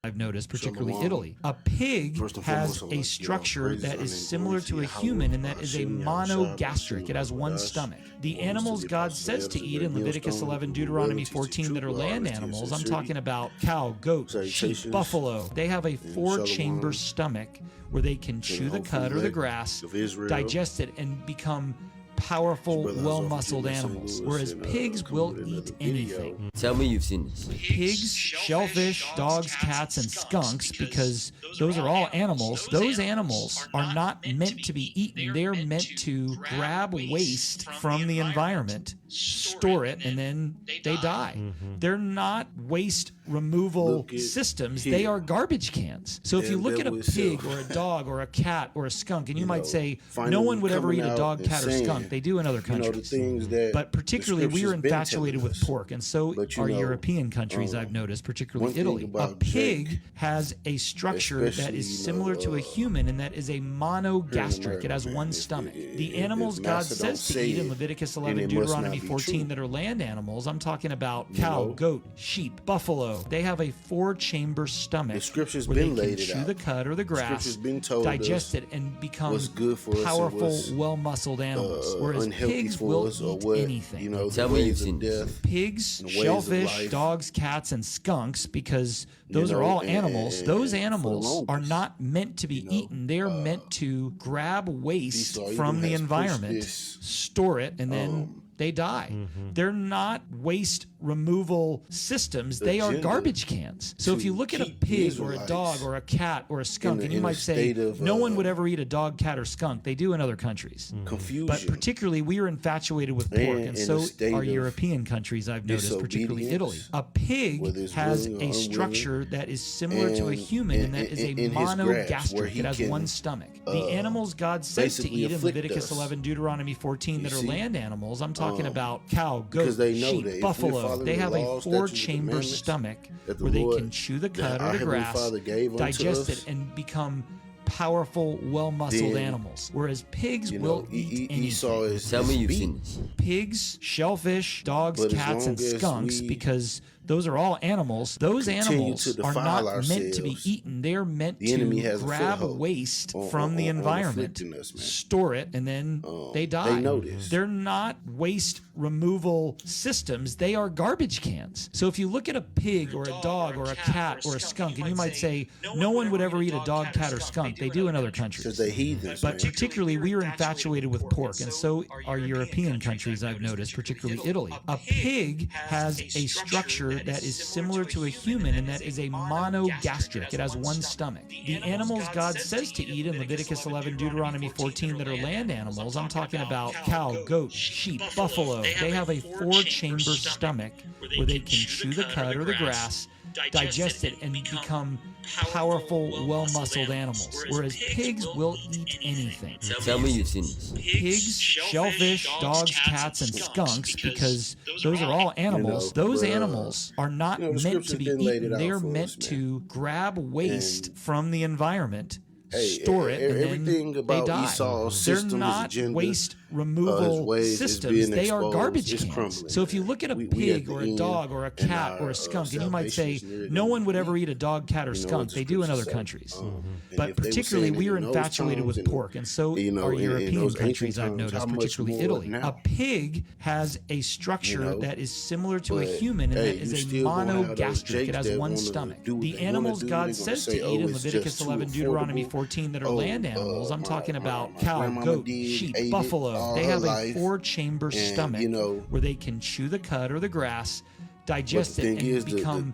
I've noticed, particularly Italy. A pig has a structure that is similar to a human, and that is a monogastric. It has one stomach. The animals God says to eat in Leviticus 11, Deuteronomy 14 that are land animals, I'm talking about cow, goat, sheep, buffalo. They have a four-chamber stomach where they can chew the cud or the grass, digest it, and become powerful, well-muscled animals, whereas pigs will eat anything. Tell me you've seen this. Pigs, shellfish, dogs, cats, and skunks, because those are all animals. Those animals are not meant to be eaten. They're meant to grab waste from the environment, store it, and then they die. They're not waste removal systems. They are garbage cans. So if you look at a pig or a dog or a cat or a skunk, and you might say, no one would ever eat a dog, cat, or skunk. They do in other countries. But particularly, we are infatuated with pork, and so are European countries, I've noticed, particularly Italy. A pig has a structure that is similar to a human, and that is a monogastric. It has one stomach. The animals God says to eat in Leviticus 11, Deuteronomy 14 that are land animals, I'm talking about cow, goat, sheep, buffalo. They have a four-chamber stomach where they can chew the cud or the grass, digest it, and become powerful, well-muscled animals. Whereas pigs will eat anything. Tell me you've seen this. Pigs, shellfish, dogs, cats, and skunks, because those are all animals. Those animals are not meant to be eaten. They're meant to grab waste from the environment, store it, and then they die. They're not waste removal systems. They are garbage cans. So if you look at a pig or a dog or a cat or a skunk, and you might say, no one would ever eat a dog, cat, or skunk. They do in other countries. But particularly, we are infatuated with pork, and so are European countries, I've noticed, particularly Italy. A pig has a structure that is similar to a human, and that is a monogastric. It has one stomach. The animals God says to eat in Leviticus 11, Deuteronomy 14 that are land animals, I'm talking about cow, goat, sheep, buffalo. They have a four-chamber stomach where they can chew the cud or the grass, digest it, and become powerful, well-muscled animals, whereas pigs will eat anything. Tell me you've seen this. Pigs, shellfish, dogs, cats, and skunks, because those are all animals. Those animals are not meant to be eaten. They're meant to grab waste from the environment, store it, and then they die. They're not waste removal systems. They are garbage cans. So if you look at a pig or a dog or a cat or a skunk, and you might say, no one would ever eat a dog, cat, or skunk. They do in other countries. But particularly, we are infatuated with pork, and so are European countries, I've noticed, particularly Italy. A pig has a structure that is similar to a human, and that is a monogastric. It has one stomach. The animals God says to eat in Leviticus 11, Deuteronomy 14 that are land animals, I'm talking about cow, goat, sheep, buffalo. They have a four-chamber stomach where they can chew the cud or the grass, digest it, and become powerful, well-muscled animals, whereas pigs will eat anything. Tell me you've seen this. Pigs, shellfish, dogs, cats, and skunks, because those are all animals. Those animals are not meant to be eaten. They're meant to grab waste from the environment, store it, and then they die. They're not waste removal systems. They are garbage cans. So if you look at a pig or a dog or a cat or a skunk, and you might say, no one would ever eat a dog, cat, or skunk. They do in other countries. But particularly, we are infatuated with pork, and so are European countries, I've noticed, particularly Italy. A pig has a structure that is similar to a human, and that is a monogastric. It has one stomach. The animals God says to eat in Leviticus 11, Deuteronomy 14 that are land animals, I'm talking about cow, goat, sheep, buffalo. They have a four-chamber stomach where they can chew the cud or the grass, digest it, and become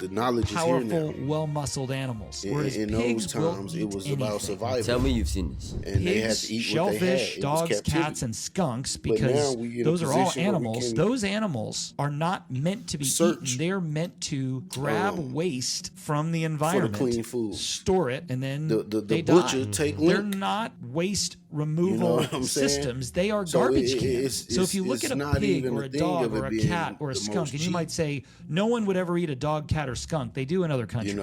powerful, well-muscled animals, whereas pigs will eat anything. Tell me you've seen this. Pigs, shellfish, dogs, cats, and skunks, because those are all animals. Those animals are not meant to be eaten. They're meant to grab waste from the environment, store it, and then they die. They're not waste removal systems. They are garbage cans. So if you look at a pig or a dog or a cat or a skunk, and you might say, no one would ever eat a dog, cat, or skunk. They do in other countries.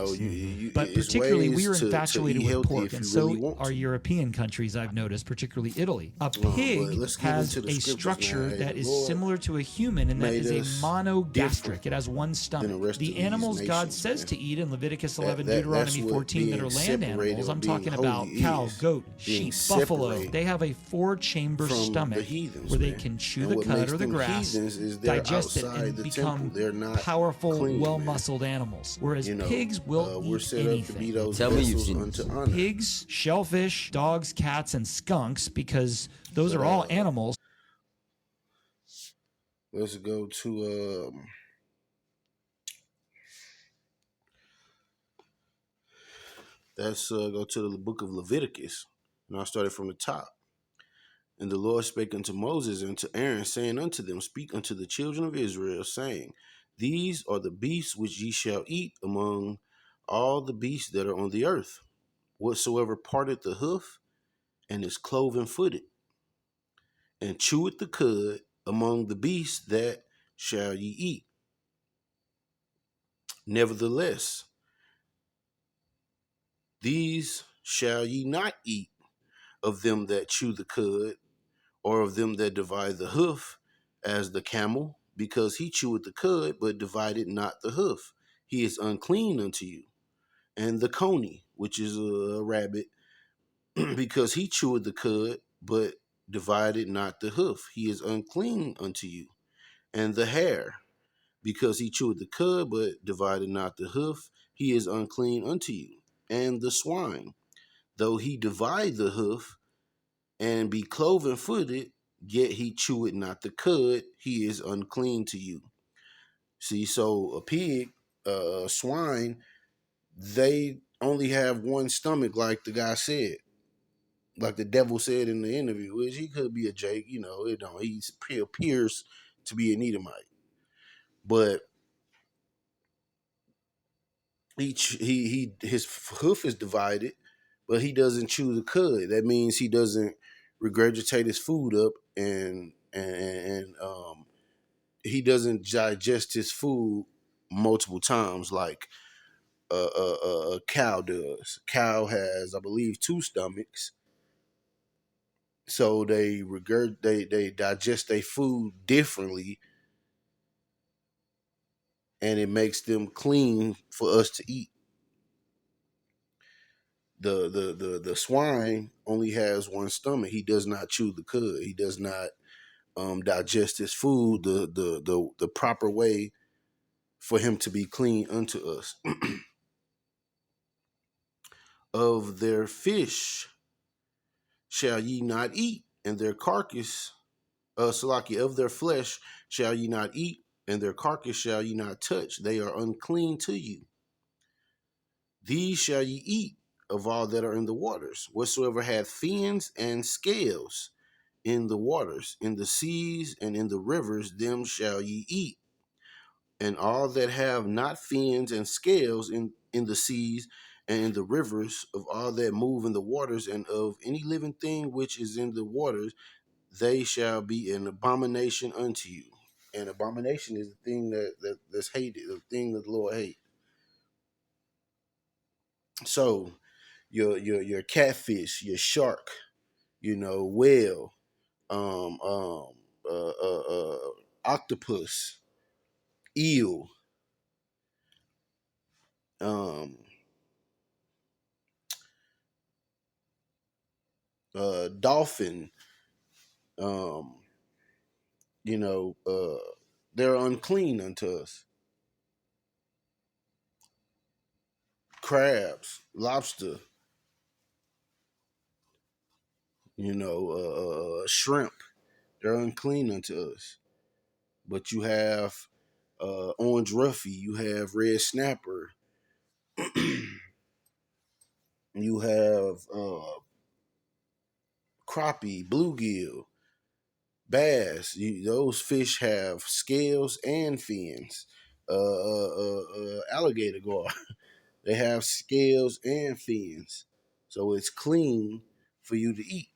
But it's particularly, ways we are to infatuated eat with healthy pork, if and you so really want are to. European countries, I've noticed, particularly Italy. A But pig let's get has into the a scriptures, structure man. Hey, that the is Lord similar to a human, and that made is a us monogastric. different It has one than the stomach. rest The of these animals God nations, says man. to eat in Leviticus 11, That's Deuteronomy what 14 that being are land separated animals. or I'm being talking holy about cow, is. goat, Being sheep, buffalo. separate They have a 4-chamber from the stomach heathens, where they man. can chew And the what cud makes or the them grass, heathens is they're digest it, outside and the become temple. They're not powerful, clean, man. well-muscled animals, whereas pigs will we're eat set up to be anything. those Tell me you've vessels seen unto this. honor. Pigs, shellfish, dogs, cats, and skunks, because those But are all animals. let's go to let's go to the book of Leviticus, and I started from the top. And the Lord spake unto Moses and to Aaron, saying unto them, Speak unto the children of Israel, saying, These are the beasts which ye shall eat among all the beasts that are on the earth, whatsoever parteth the hoof and is cloven footed, and cheweth the cud among the beasts that shall ye eat. Nevertheless, these shall ye not eat of them that chew the cud, or of them that divide the hoof, as the camel, because he cheweth the cud, but divided not the hoof. He is unclean unto you. And the coney, which is a rabbit, because he cheweth the cud, but divided not the hoof. He is unclean unto you. And the hare, because he cheweth the cud, but divided not the hoof. He is unclean unto you. And the swine, though he divide the hoof, and be cloven footed, yet he cheweth not the cud, he is unclean to you. See, so a pig, a swine, they only have one stomach, like the guy said, like the devil said in the interview, which he could be a Jake, it don't. He appears to be an Edomite, but his hoof is divided, but he doesn't chew the cud. That means he doesn't regurgitate his food up and he doesn't digest his food multiple times like a cow does. Cow has, I believe, 2 stomachs, so they digest their food differently, and it makes them clean for us to eat. The swine only has one stomach. He does not chew the cud. He does not digest his food the proper way for him to be clean unto us. Of their fish shall ye not eat, and their carcass, Salaki, of their flesh shall ye not eat, and their carcass shall ye not touch. They are unclean to you. These shall ye eat of all that are in the waters, whatsoever hath fins and scales in the waters, in the seas, and in the rivers, them shall ye eat. And all that have not fins and scales in the seas and in the rivers, of all that move in the waters, and of any living thing which is in the waters, they shall be an abomination unto you. An abomination is the thing that's hated, the thing that the Lord hates. So your catfish, your shark, whale, um, um, octopus, eel, um, dolphin, um, you know, uh, they're unclean unto us. Crabs, lobster, shrimp, they're unclean unto us. But you have orange roughy, you have red snapper, you have crappie, bluegill, bass. Those fish have scales and fins. Alligator gar, they have scales and fins, so it's clean for you to eat.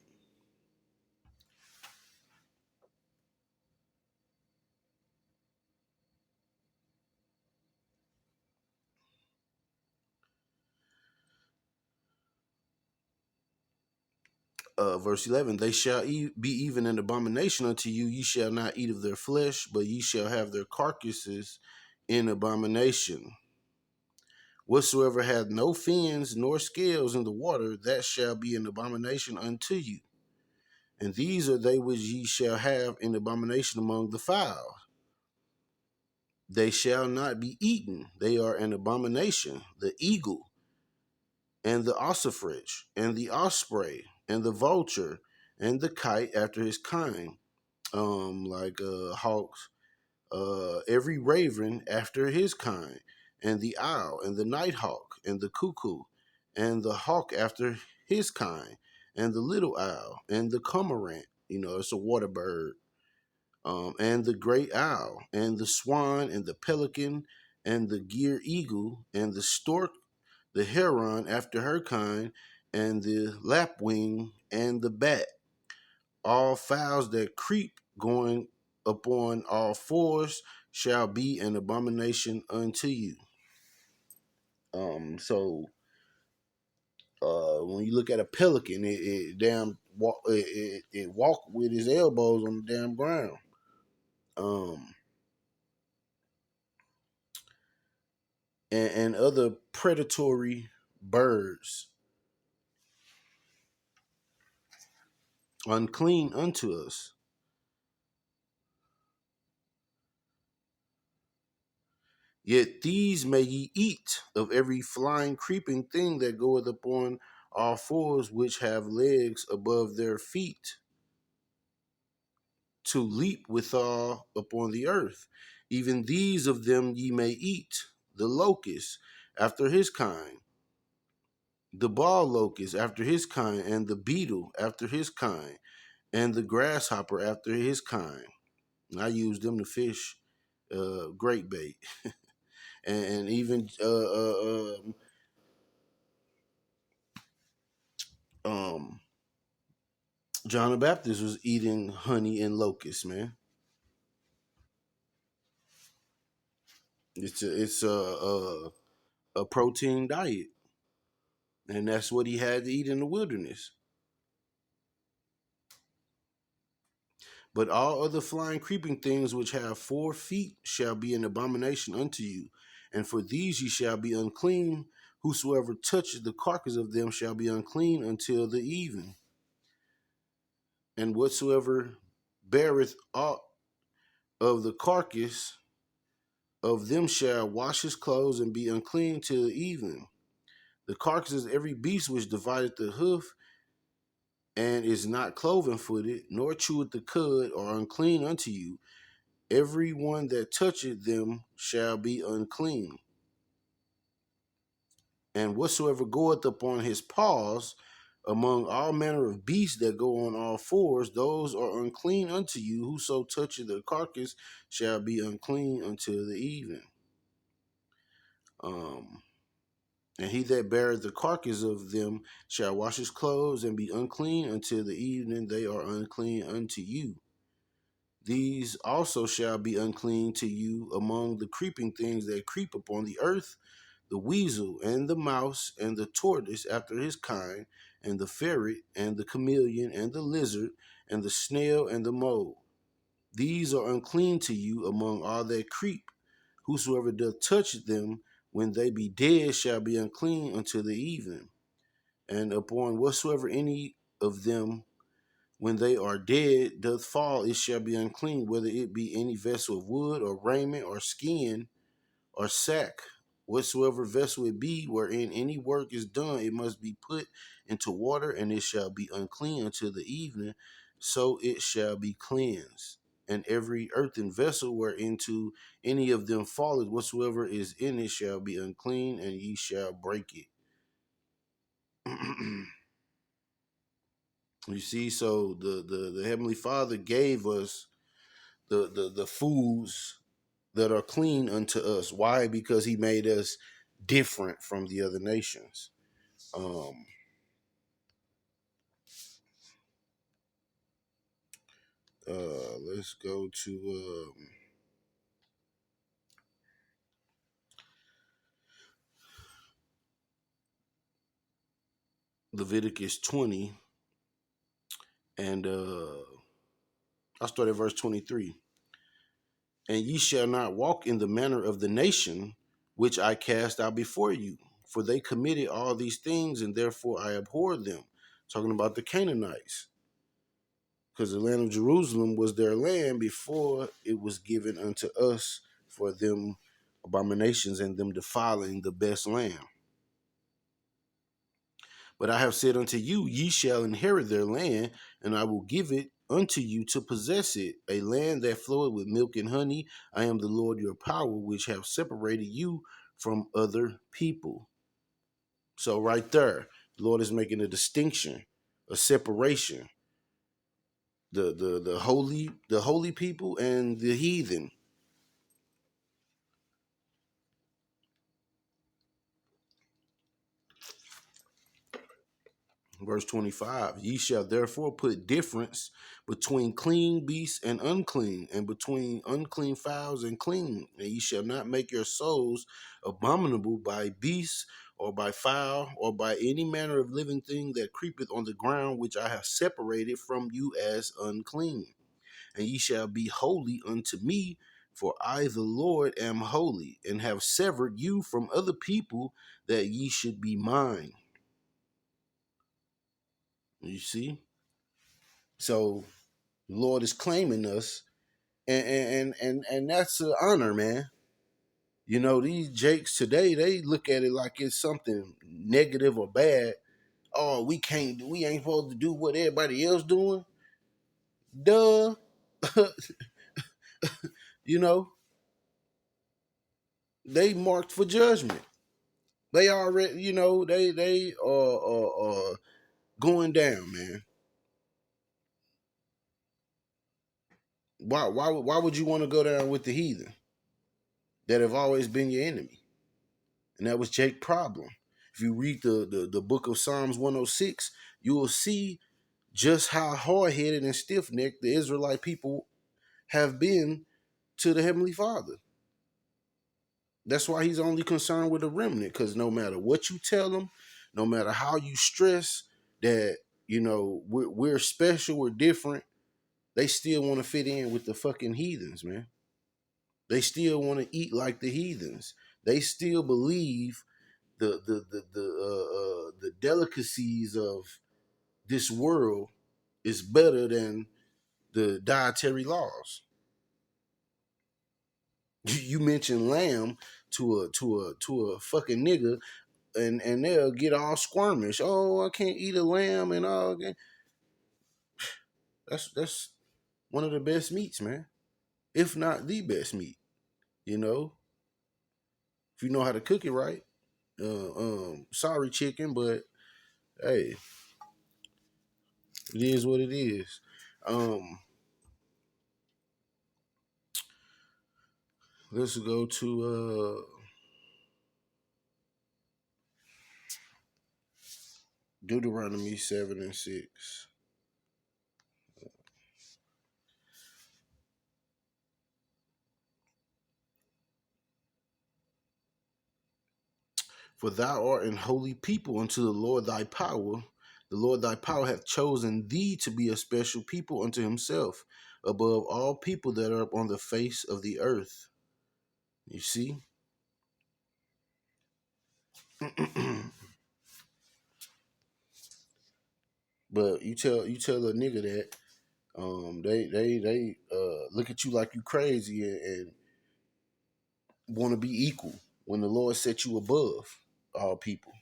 verse 11, they shall be even an abomination unto you. Ye shall not eat of their flesh, but ye shall have their carcasses in abomination. Whatsoever hath no fins nor scales in the water, that shall be an abomination unto you. And these are they which ye shall have in abomination among the fowl. They shall not be eaten. They are an abomination. The eagle, and the ossifrage, and the osprey, and the vulture, and the kite after his kind, like hawks, every raven after his kind, and the owl, and the nighthawk, and the cuckoo, and the hawk after his kind, and the little owl, and the cormorant, it's a water bird, and the great owl, and the swan, and the pelican, and the gear eagle, and the stork, the heron after her kind, and the lapwing, and the bat. All fowls that creep going upon all fours shall be an abomination unto you. So when you look at a pelican, it damn walk, it walk with his elbows on the damn ground. And other predatory birds, unclean unto us. Yet these may ye eat of every flying, creeping thing that goeth upon all fours, which have legs above their feet, to leap withal upon the earth. Even these of them ye may eat: the locust after his kind, the ball locust after his kind, and the beetle after his kind, and the grasshopper after his kind. And I use them to fish great bait. And even John the Baptist was eating honey and locusts, man. It's a protein diet, and that's what he had to eat in the wilderness. But all other flying, creeping things which have 4 feet shall be an abomination unto you, and for these ye shall be unclean. Whosoever toucheth the carcass of them shall be unclean until the even. And whatsoever beareth aught of the carcass of them shall wash his clothes and be unclean till the even. The carcass is every beast which divideth the hoof, and is not cloven footed, nor cheweth the cud, or unclean unto you. Every one that toucheth them shall be unclean. And whatsoever goeth upon his paws, among all manner of beasts that go on all fours, those are unclean unto you. Whoso toucheth the carcass shall be unclean until the even. And he that beareth the carcass of them shall wash his clothes and be unclean until the evening. They are unclean unto you. These also shall be unclean to you among the creeping things that creep upon the earth: the weasel, and the mouse, and the tortoise after his kind, and the ferret, and the chameleon, and the lizard, and the snail, and the mole. These are unclean to you among all that creep. Whosoever doth touch them when they be dead shall be unclean until the even. And upon whatsoever any of them when they are dead doth fall, it shall be unclean, whether it be any vessel of wood, or raiment, or skin, or sack. Whatsoever vessel it be wherein any work is done, it must be put into water, and it shall be unclean until the evening, so it shall be cleansed. And every earthen vessel whereinto any of them falleth, whatsoever is in it shall be unclean, and ye shall break it. You see, so the Heavenly Father gave us the foods that are clean unto us. Why? Because he made us different from the other nations. Let's go to Leviticus 20. And I'll start at verse 23. And ye shall not walk in the manner of the nation which I cast out before you, for they committed all these things, and therefore I abhor them. Talking about the Canaanites, because the land of Jerusalem was their land before it was given unto us for them abominations and them defiling the best land. But I have said unto you, ye shall inherit their land, and I will give it unto you to possess it, a land that floweth with milk and honey. I am the Lord your power, which have separated you from other people. So right there, the Lord is making a distinction, a separation. The holy people and the heathen. Verse 25, ye shall therefore put difference between clean beasts and between unclean fowls and clean. And ye shall not make your souls abominable by beasts, or by fowl, or by any manner of living thing that creepeth on the ground, which I have separated from you as unclean. And ye shall be holy unto me, for I, the Lord, am holy, and have severed you from other people, that ye should be mine. You see? So the Lord is claiming us, and that's an honor, man. You know, these jakes today, they look at it like it's something negative or bad. Oh, we ain't supposed to do what everybody else doing. Duh. You know, they marked for judgment. They already, they are going down, man. Why would you want to go down with the heathen that have always been your enemy? And that was Jake's problem. If you read the book of Psalms 106, you will see just how hard-headed and stiff-necked the Israelite people have been to the Heavenly Father. That's why he's only concerned with the remnant, because no matter what you tell them, no matter how you stress that, we're special, we're different, they still want to fit in with the fucking heathens, man. They still want to eat like the heathens. They still believe the delicacies of this world is better than the dietary laws. You mention lamb to a fucking nigga, and they'll get all squirmish. Oh, I can't eat a lamb and all. That's one of the best meats, man. If not the best meat, if you know how to cook it right. Sorry, chicken, but hey, it is what it is. Let's go to Deuteronomy 7 and 6. For thou art an holy people unto the Lord thy power. The Lord thy power hath chosen thee to be a special people unto himself, above all people that are upon the face of the earth. You see? But you tell a nigga that, they look at you like you crazy, and want to be equal when the Lord set you above all people.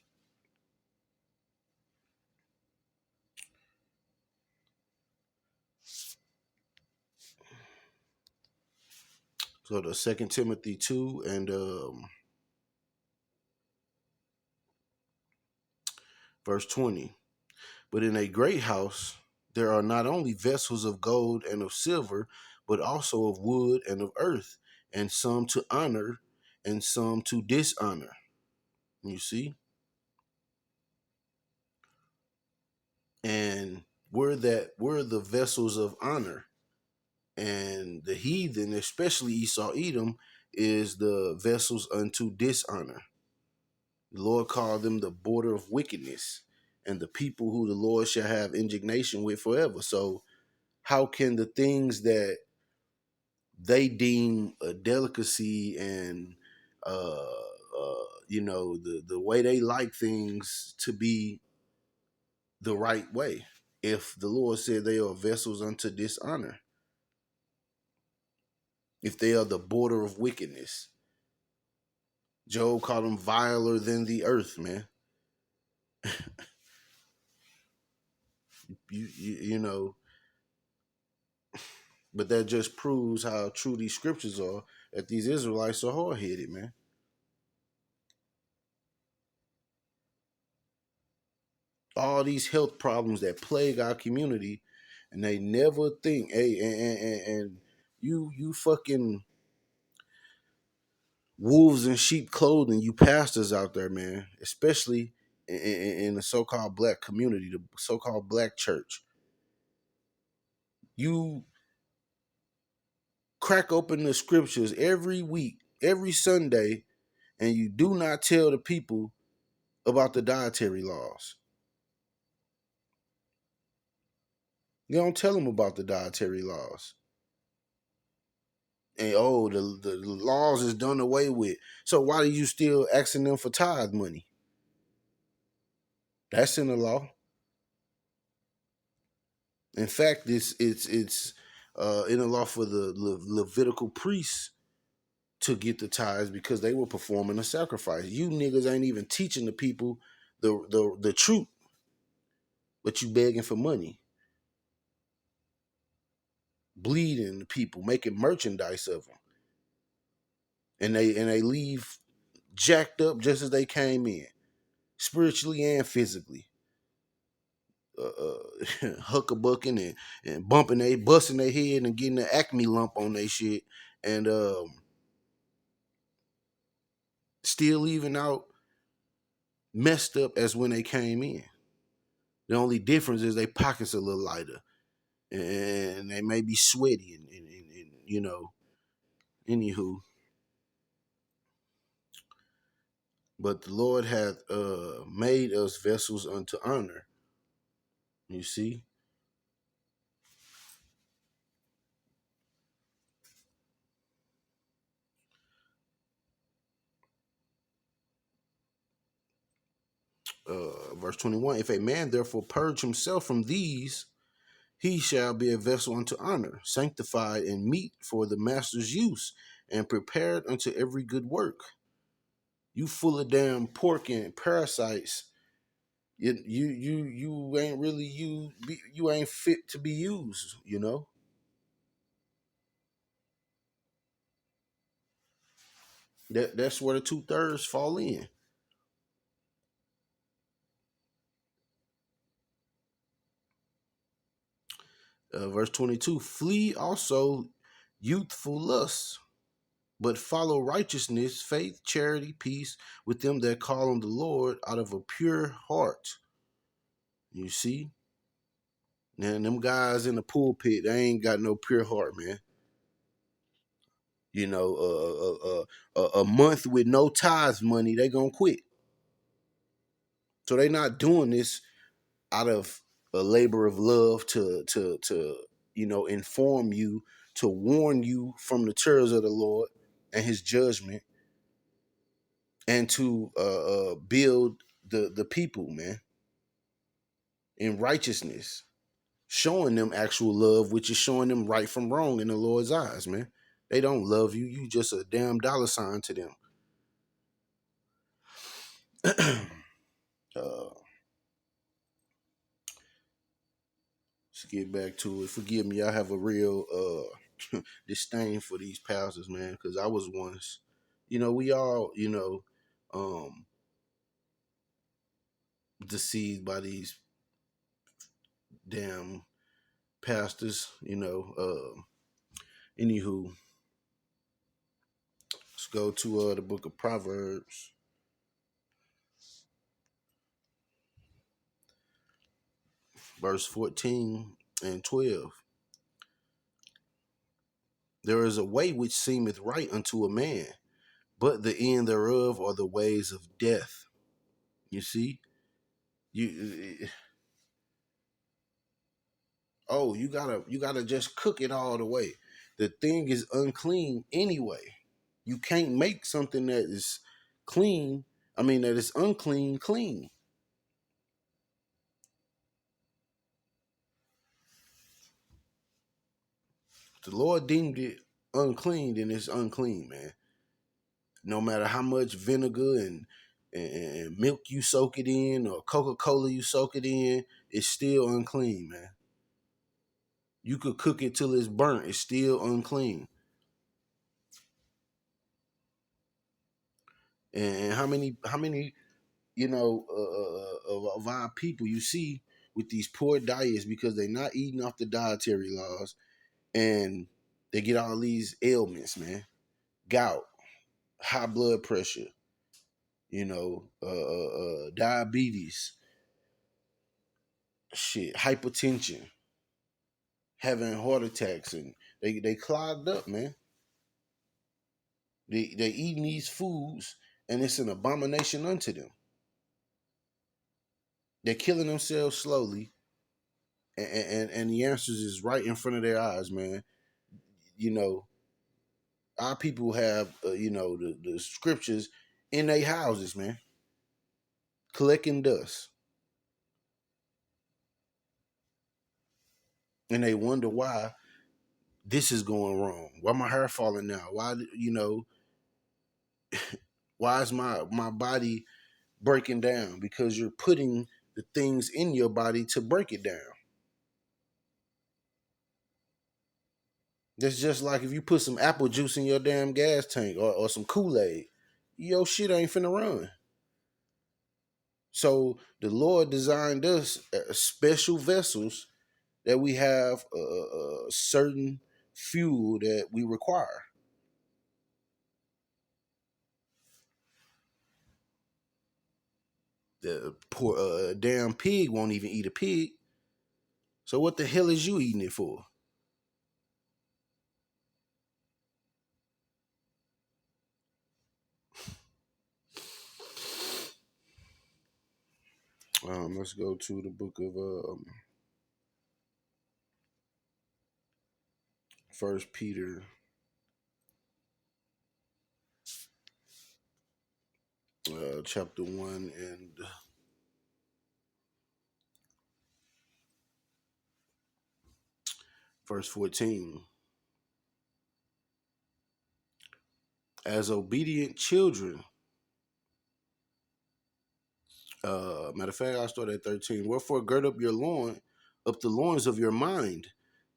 So the 2 Timothy 2 and verse 20. But in a great house there are not only vessels of gold and of silver, but also of wood and of earth, and some to honor and some to dishonor. You see? And we're the vessels of honor. And the heathen, especially Esau Edom, is the vessels unto dishonor. The Lord called them the border of wickedness. and the people who the Lord shall have indignation with forever. So how can the things that they deem a delicacy and the way they like things to be the right way, if the Lord said they are vessels unto dishonor, if they are the border of wickedness? Job called them viler than the earth, man. You know, but that just proves how true these scriptures are, that these Israelites are hard headed, man. All these health problems that plague our community, and they never think, hey, and you fucking wolves in sheep clothing, you pastors out there, man, especially in the so-called black community, the so-called black church. You crack open the scriptures every week, every Sunday, and you do not tell the people about the dietary laws. You don't tell them about the dietary laws. And the laws is done away with. So why are you still asking them for tithe money? That's in the law. In fact, it's in the law for the Levitical priests to get the tithes because they were performing a sacrifice. You niggas ain't even teaching the people the truth, but you begging for money, bleeding the people, making merchandise of them, and they leave jacked up just as they came in, spiritually and physically. Huckabucking and bumping busting their head and getting an acme lump on their shit, and still leaving out messed up as when they came in. The only difference is their pockets a little lighter, and they may be sweaty, and you know, anywho. But the Lord hath made us vessels unto honor. You see? Verse 21, if a man therefore purge himself from these, he shall be a vessel unto honor, sanctified and meet for the master's use, and prepared unto every good work. You full of damn pork and parasites. You ain't really you ain't fit to be used. You know. That's where the 2/3 fall in. Verse 22, flee also youthful lusts, but follow righteousness, faith, charity, peace with them that call on the Lord out of a pure heart. You see? Now, them guys in the pulpit, they ain't got no pure heart, man. You know, a month with no tithes money, they gonna quit. So they not doing this out of a labor of love to inform you, to warn you from the terrors of the Lord and His judgment, and to build the people, man, in righteousness, showing them actual love, which is showing them right from wrong in the Lord's eyes, man. They don't love you. You just a damn dollar sign to them. Let's get back to it. Forgive me, I have a real disdain for these pastors, man, because I was once, we all, deceived by these damn pastors, anywho, let's go to the book of Proverbs, verse 14 and 12. There is a way which seemeth right unto a man, but the end thereof are the ways of death. You see? You oh, you gotta just cook it all the way. The thing is unclean anyway. You can't make something that is clean, I mean that is unclean clean. If the Lord deemed it unclean, then it's unclean, man. No matter how much vinegar and milk you soak it in or Coca-Cola you soak it in, it's still unclean, man. You could cook it till it's burnt, it's still unclean. And how many of our people you see with these poor diets because they're not eating off the dietary laws and they get all these ailments, man. Gout, high blood pressure, diabetes, shit, hypertension, having heart attacks, and they clogged up, man. They eating these foods and it's an abomination unto them. They're killing themselves slowly, and the answers is right in front of their eyes, man. You know, our people have the scriptures in their houses, man, collecting dust, and they wonder why this is going wrong. Why my hair falling out? Why why is my body breaking down? Because you're putting the things in your body to break it down. That's just like if you put some apple juice in your damn gas tank or some Kool-Aid, your shit ain't finna run. So the Lord designed us special vessels that we have a certain fuel that we require. The poor damn pig won't even eat a pig. So what the hell is you eating it for? Let's go to the book of First Peter, chapter 1 and verse 14. As obedient children, matter of fact, I'll start at 13. Wherefore, gird up the loins of your mind,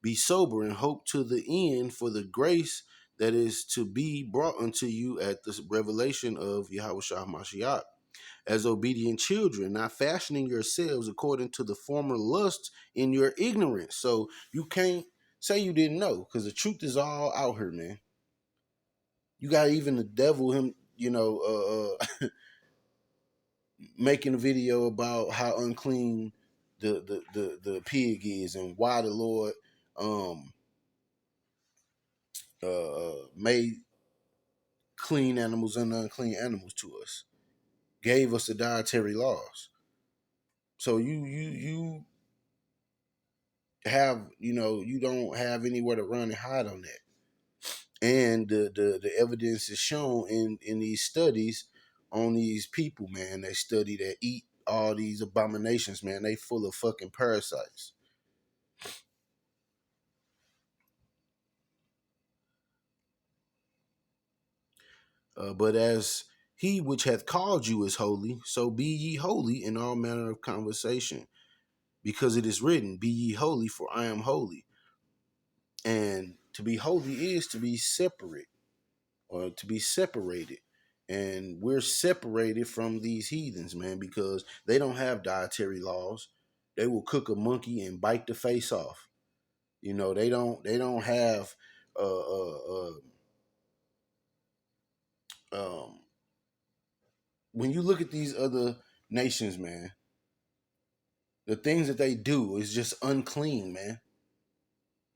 be sober, and hope to the end for the grace that is to be brought unto you at the revelation of Yahweh Shah Mashiach. As obedient children, not fashioning yourselves according to the former lusts in your ignorance. So you can't say you didn't know, because the truth is all out here, man. You got even the devil, him, making a video about how unclean the pig is and why the Lord made clean animals and unclean animals to us, gave us the dietary laws. So you have you don't have anywhere to run and hide on that. And the evidence is shown in these studies on these people, man. They study that eat all these abominations, man. They full of fucking parasites. But as he which hath called you is holy, so be ye holy in all manner of conversation, because it is written, be ye holy, for I am holy. And to be holy is to be separate, or to be separated. And we're separated from these heathens, man, because they don't have dietary laws. They will cook a monkey and bite the face off. They don't have um, when you look at these other nations, man, the things that they do is just unclean, man.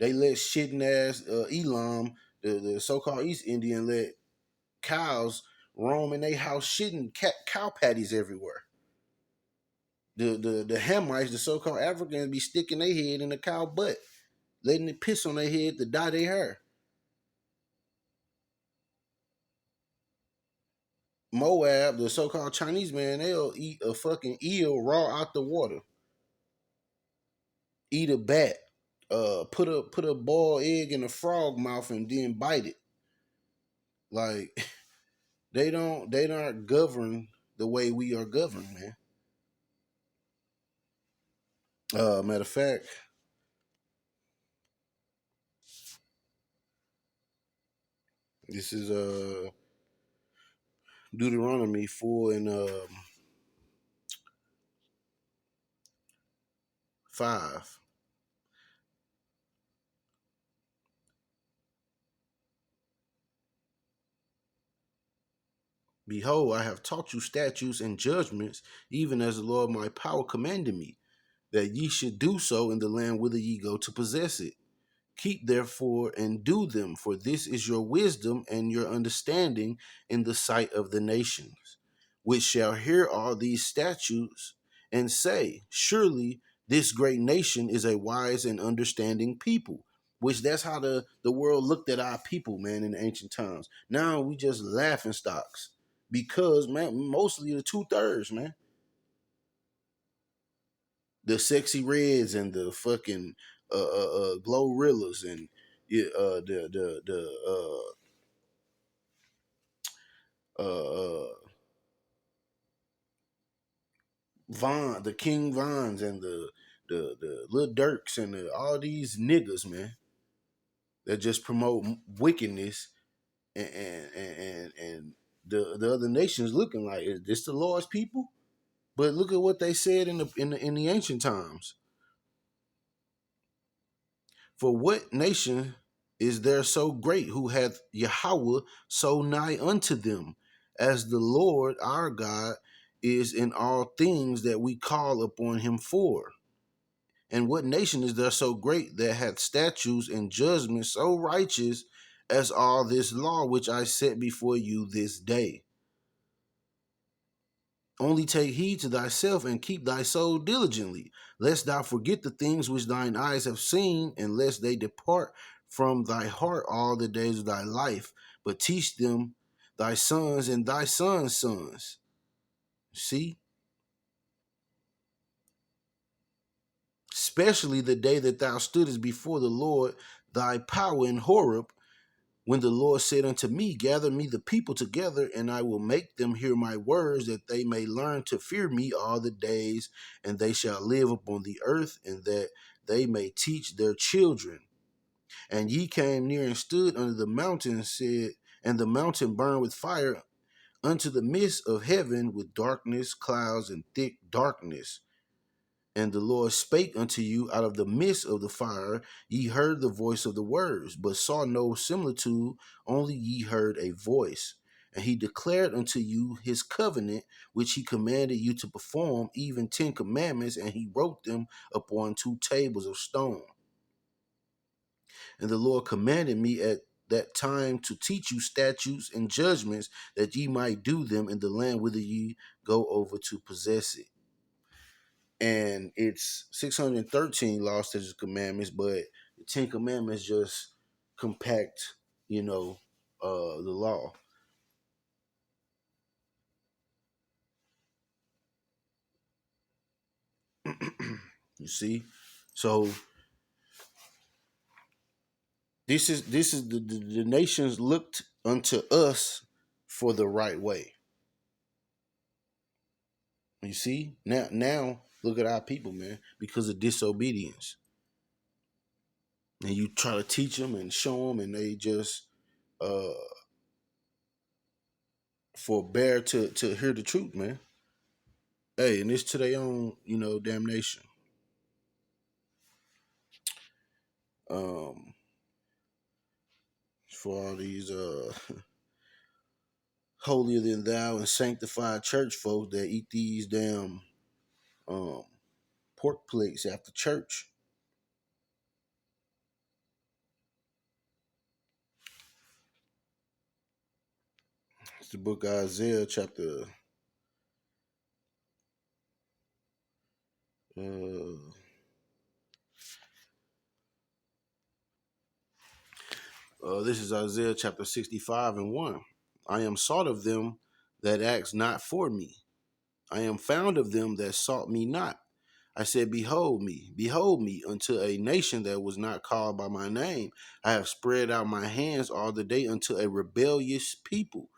They let shitting ass Elam, the so-called East Indian, let cows roam in their house shitting cow patties everywhere. The Hamites, the so-called Africans, be sticking their head in the cow butt, letting it piss on their head to dye their hair. Moab, the so-called Chinese man, they'll eat a fucking eel raw out the water. Eat a bat. Put a boiled egg in a frog mouth and then bite it. Like they don't govern the way we are governed, man. Matter of fact, this is Deuteronomy 4 and 5. Behold, I have taught you statutes and judgments, even as the Lord my power commanded me, that ye should do so in the land whither ye go to possess it. Keep therefore and do them, for this is your wisdom and your understanding in the sight of the nations, which shall hear all these statutes and say, surely this great nation is a wise and understanding people. Which that's how the world looked at our people, man, in the ancient times. Now we just laughing stocks because, man, mostly the 2/3, man. The sexy reds and the fucking glorrillas and the Von, the King Vons and the Lil Durks and all these niggas, man, that just promote wickedness and the other nations looking like, is this the Lord's people? But look at what they said in the ancient times. For what nation is there so great who hath Yahweh so nigh unto them, as the Lord our God is in all things that we call upon him for? And what nation is there so great that hath statutes and judgments so righteous as all this law which I set before you this day? Only take heed to thyself and keep thy soul diligently, lest thou forget the things which thine eyes have seen, and lest they depart from thy heart all the days of thy life, but teach them thy sons and thy sons' sons. See? Especially the day that thou stoodest before the Lord thy power in Horeb, when the Lord said unto me, gather me the people together, and I will make them hear my words, that they may learn to fear me all the days, and they shall live upon the earth, and that they may teach their children. And ye came near and stood under the mountain, and said, and the mountain burned with fire unto the midst of heaven, with darkness, clouds, and thick darkness. And the Lord spake unto you out of the midst of the fire. Ye heard the voice of the words, but saw no similitude, only ye heard a voice. And he declared unto you his covenant, which he commanded you to perform, even 10 commandments, and he wrote them upon 2 tables of stone. And the Lord commanded me at that time to teach you statutes and judgments, that ye might do them in the land whither ye go over to possess it. And it's 613 laws, statutes, commandments, but the 10 commandments just compact, the law. You see, so this is the nations looked unto us for the right way. You see, now look at our people, man, because of disobedience. And you try to teach them and show them, and they just forbear to hear the truth, man. Hey, and it's to their own, damnation. Um, for all these holier than thou and sanctified church folks that eat these damn um pork plates after church. It's the book of Isaiah, chapter This is Isaiah chapter 65 and 1. I am sought of them that ask not for me. I am found of them that sought me not. I said, behold me, unto a nation that was not called by my name. I have spread out my hands all the day unto a rebellious people,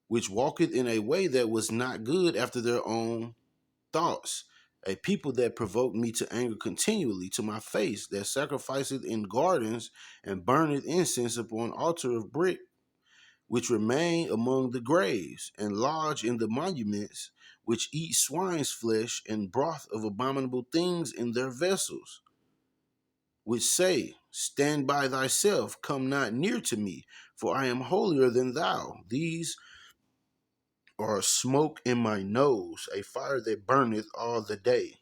which walketh in a way that was not good after their own thoughts. A people that provoked me to anger continually to my face, that sacrificeth in gardens and burneth incense upon altar of brick, which remain among the graves, and lodge in the monuments, which eat swine's flesh and broth of abominable things in their vessels, which say, stand by thyself, come not near to me, for I am holier than thou. These are smoke in my nose, a fire that burneth all the day.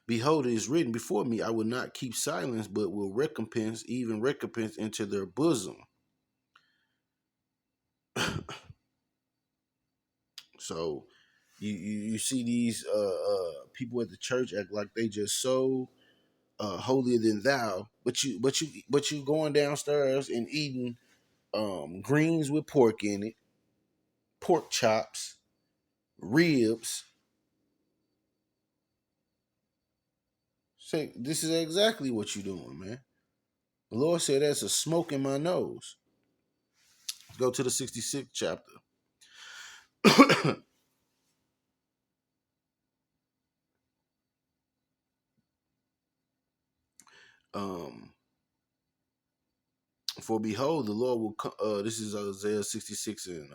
Behold, it is written before me, I will not keep silence, but will recompense, even recompense into their bosom. So you see these people at the church act like they just so holier than thou, but you going downstairs and eating greens with pork in it, pork chops, ribs. Say, this is exactly what you're doing, man. The Lord said that's a smoke in my nose. Let's go to the 66th chapter. um, For behold, the Lord will come. This is Isaiah 66 and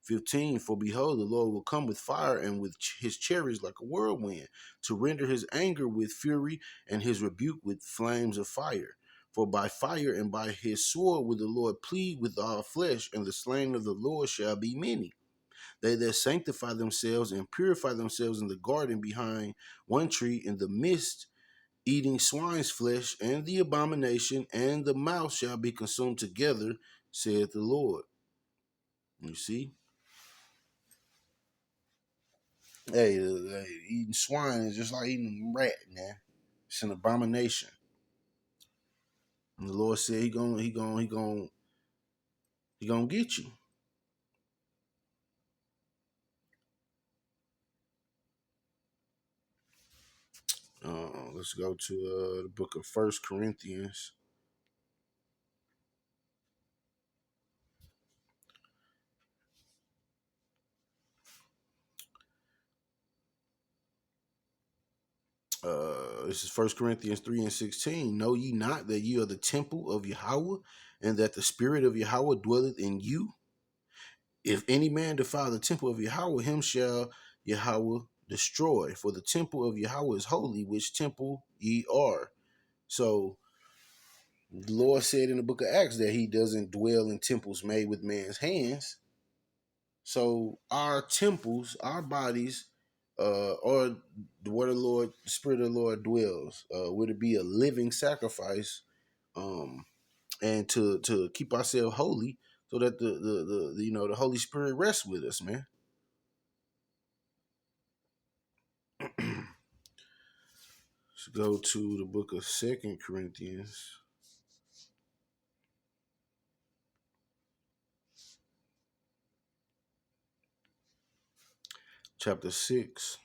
15. For behold, the Lord will come with fire and with his chariots like a whirlwind, to render his anger with fury and his rebuke with flames of fire. For by fire and by his sword will the Lord plead with all flesh, and the slain of the Lord shall be many. They that sanctify themselves and purify themselves in the garden behind one tree in the midst, eating swine's flesh and the abomination, and the mouth shall be consumed together, saith the Lord. You see? Hey, eating swine is just like eating rat, man. It's an abomination. And the Lord said he gonna get you. Let's go to the book of First Corinthians. This is First Corinthians 3 and 16. Know ye not that ye are the temple of Yahweh, and that the Spirit of Yahweh dwelleth in you? If any man defile the temple of Yahweh, him shall Yahweh destroy. For the temple of Yahweh is holy, which temple ye are. So the Lord said in the book of Acts that he doesn't dwell in temples made with man's hands. So our temples, our bodies, are where the Spirit of the Lord dwells. Would it be a living sacrifice, and to keep ourselves holy, so that the Holy Spirit rests with us, man. Let's go to the book of Second Corinthians. Chapter 6.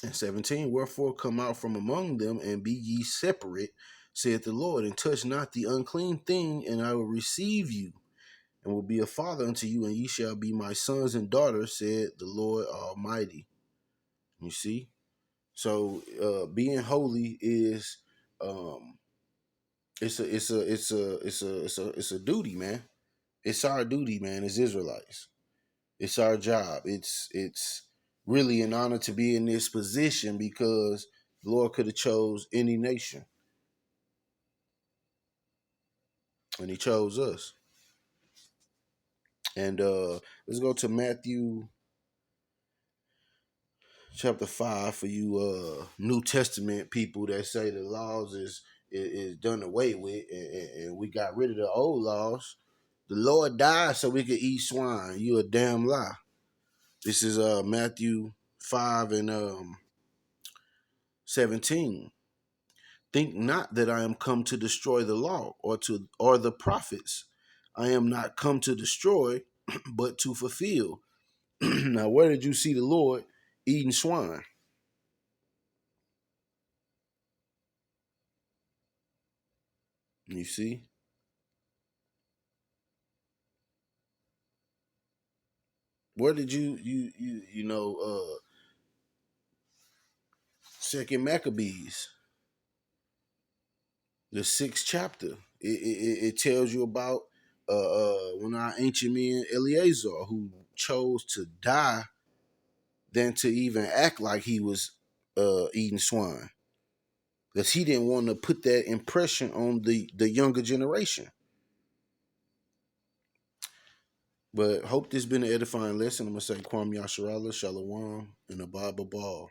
And 17, wherefore come out from among them, and be ye separate, saith the Lord, and touch not the unclean thing, and I will receive you, and will be a father unto you, and ye shall be my sons and daughters, said the Lord Almighty. You see? So being holy is it's a duty, man. It's our duty, man, as Israelites. It's our job. It's really an honor to be in this position, because the Lord could have chose any nation, and he chose us. And let's go to Matthew chapter 5 for you New Testament people that say the laws is done away with, and we got rid of the old laws. The Lord died so we could eat swine. You a damn lie. This is Matthew 5 and 17. Think not that I am come to destroy the law or the prophets. I am not come to destroy, but to fulfill. Now, where did you see the Lord eating swine? You see? Where did you know Second Maccabees, the 6th chapter? It tells you about one of our ancient men, Eleazar, who chose to die than to even act like he was eating swine, because he didn't want to put that impression on the younger generation. But hope this been an edifying lesson. I'm gonna say Kwam Yasharala, Shalom, and Abba Ball.